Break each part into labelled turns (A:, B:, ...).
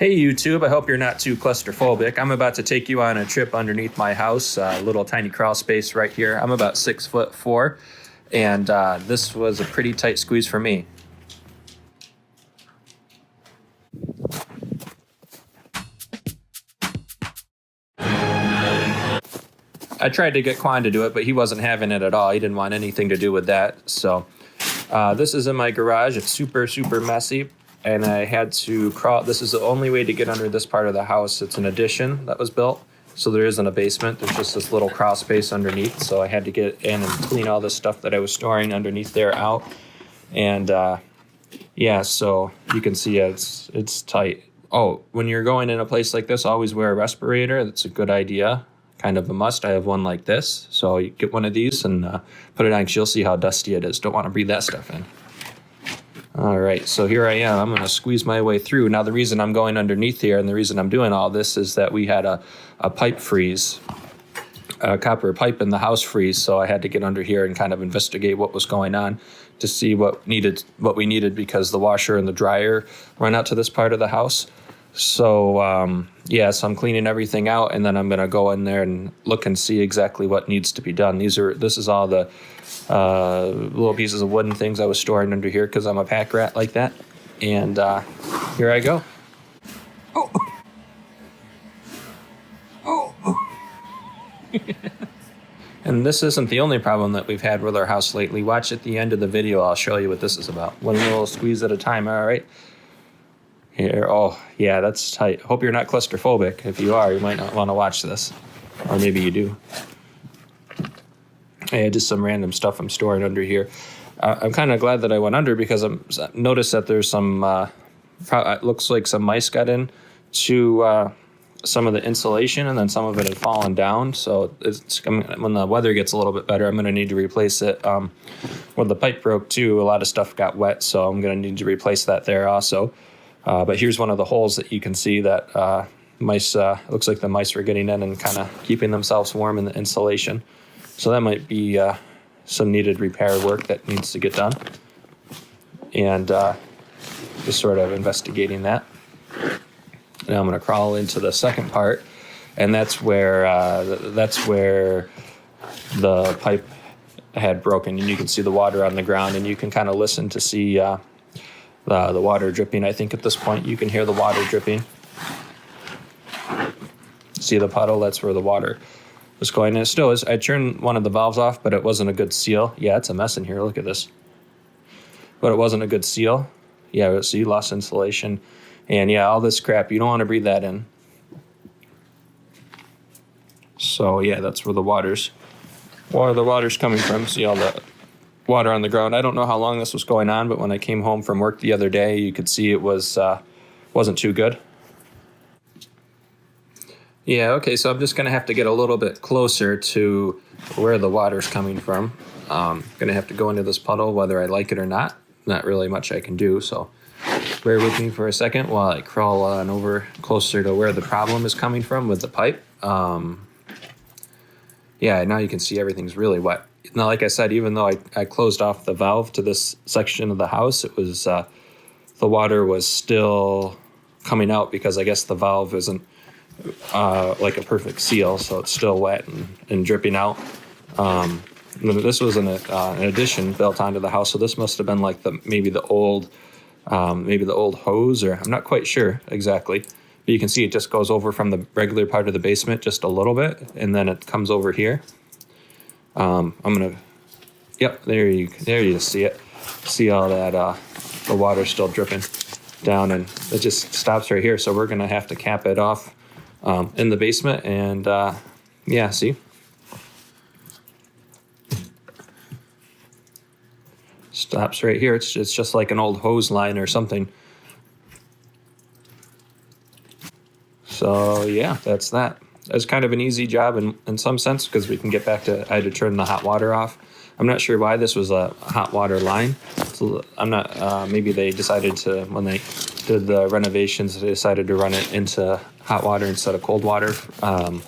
A: Hey YouTube, I hope you're not too claustrophobic. I'm about to take you on a trip underneath my house, a little tiny crawl space right here. I'm about 6'4", and this was a pretty tight squeeze for me. I tried to get Quan to do it, but he wasn't having it at all. He didn't want anything to do with that. So this is in my garage. It's super messy. And I had to crawl. This is the only way to get under this part of the house. It's an addition that was built, so there isn't a basement. There's just this little crawl space underneath. So I had to get in and clean all this stuff that I was storing underneath there out. And yeah, so you can see it's tight. Oh, when you're going in a place like this, always wear a respirator. That's a good idea. Kind of a must. I have one like this. So you get one of these and put it on, because you'll see how dusty it is. Don't want to breathe that stuff in. All right, so here I am. I'm going to squeeze my way through. Now, the reason I'm going underneath here and the reason I'm doing all this is that we had a pipe freeze, a copper pipe in the house freeze, so I had to get under here and kind of investigate what was going on to see what we needed, because the washer and the dryer run out to this part of the house. So, yeah, so I'm cleaning everything out, and then I'm going to go in there and look and see exactly what needs to be done. This is all the little pieces of wood and things I was storing under here, because I'm a pack rat like that. And here I go. Oh. Oh. And this isn't the only problem that we've had with our house lately. Watch at the end of the video. I'll show you what this is about. One little squeeze at a time, all right? Here, oh, yeah, that's tight. Hope you're not claustrophobic. If you are, you might not want to watch this. Or maybe you do. Yeah, just some random stuff I'm storing under here. I'm kind of glad that I went under, because I noticed that there's some, it looks like some mice got in to some of the insulation, and then some of it had fallen down. So when the weather gets a little bit better, I'm going to need to replace it. When the pipe broke too, a lot of stuff got wet, so I'm going to need to replace that there also. But here's one of the holes that you can see that mice, looks like the mice were getting in and kind of keeping themselves warm in the insulation. So that might be some needed repair work that needs to get done. And just sort of investigating that. Now I'm going to crawl into the second part, and that's where the pipe had broken, and you can see the water on the ground, and you can kind of listen to see the water dripping. I think at this point you can hear the water dripping. See the puddle? That's where the water was going. And it still is. I turned one of the valves off, but it wasn't a good seal. Yeah, it's a mess in here. Look at this. But it wasn't a good seal. Yeah, so you lost insulation. And yeah, all this crap, you don't want to breathe that in. So yeah, that's where the water's coming from. See all the water on the ground. I don't know how long this was going on, but when I came home from work the other day, you could see it wasn't too good. Yeah, okay, so I'm just going to have to get a little bit closer to where the water's coming from. I'm going to have to go into this puddle whether I like it or not. Not really much I can do, so bear with me for a second while I crawl on over closer to where the problem is coming from with the pipe. Yeah, now you can see everything's really wet. Now, like I said, even though I closed off the valve to this section of the house, it was the water was still coming out, because I guess the valve isn't like a perfect seal, so it's still wet and dripping out. This was an addition built onto the house, so this must have been like maybe the old hose, or I'm not quite sure exactly. But you can see it just goes over from the regular part of the basement just a little bit, and then it comes over here. Yep, there you see it. See all that, the water still dripping down, and it just stops right here. So we're gonna have to cap it off in the basement, and yeah, see? Stops right here. It's just like an old hose line or something. So yeah, that's that. It's kind of an easy job in some sense, because we can get back to, I had to turn the hot water off. I'm not sure why this was a hot water line. So I'm not, maybe they decided to, when they did the renovations, they decided to run it into hot water instead of cold water, for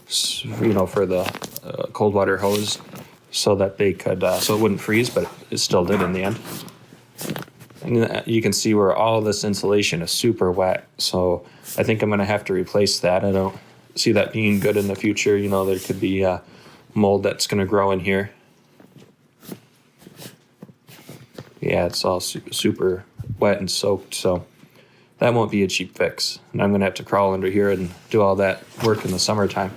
A: the cold water hose, so that they could, so it wouldn't freeze, but it still did in the end. And you can see where all this insulation is super wet. So I think I'm going to have to replace that. I don't see that being good in the future. You know, there could be mold that's going to grow in here. Yeah, it's all super wet and soaked. So that won't be a cheap fix. And I'm going to have to crawl under here and do all that work in the summertime.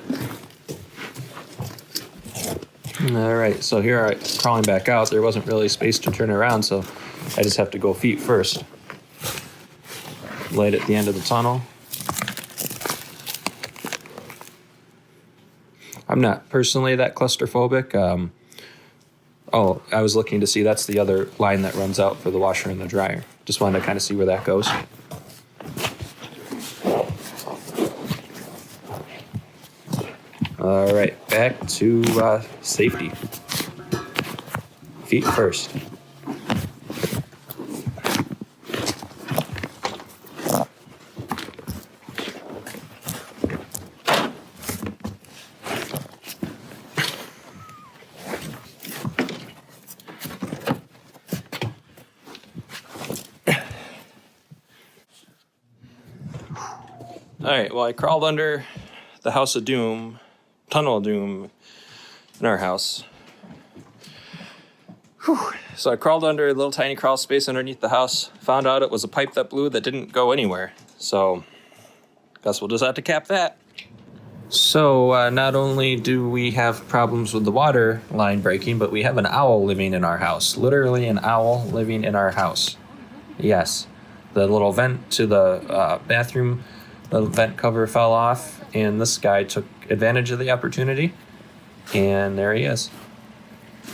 A: All right, so here I'm crawling back out. There wasn't really space to turn around, so I just have to go feet first. Light at the end of the tunnel. I'm not personally that claustrophobic. Oh, I was looking to see, that's the other line that runs out for the washer and the dryer. Just wanted to kind of see where that goes. All right, back to safety. Feet first. All right, well, I crawled under the House of Doom, Tunnel of Doom in our house. Whew. So I crawled under a little tiny crawl space underneath the house, found out it was a pipe that blew that didn't go anywhere. So guess we'll just have to cap that. So not only do we have problems with the water line breaking, but we have an owl living in our house. Literally an owl living in our house. Yes, the little vent to the bathroom, the vent cover fell off, and this guy took advantage of the opportunity, and there he is.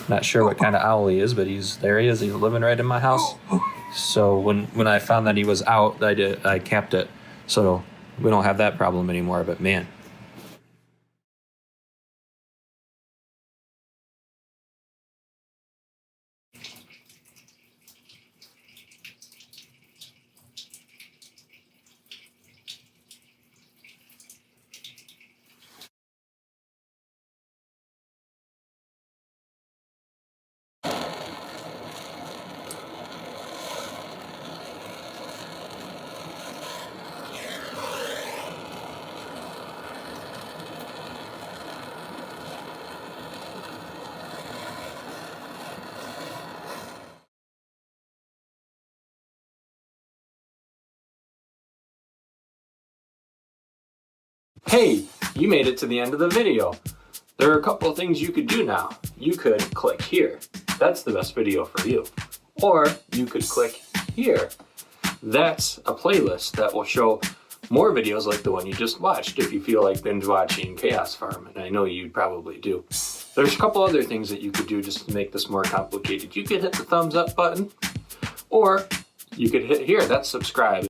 A: Not sure what kind of owl he is, but there he is. He's living right in my house. So when I found that he was out, I capped it, so we don't have that problem anymore. But man. Hey, you made it to the end of the video. There are a couple of things you could do now. You could click here. That's the best video for you. Or you could click here. That's a playlist that will show more videos like the one you just watched if you feel like binge watching Chaos Farm, and I know you probably do. There's a couple other things that you could do just to make this more complicated. You could hit the thumbs up button, or you could hit here, that's subscribe.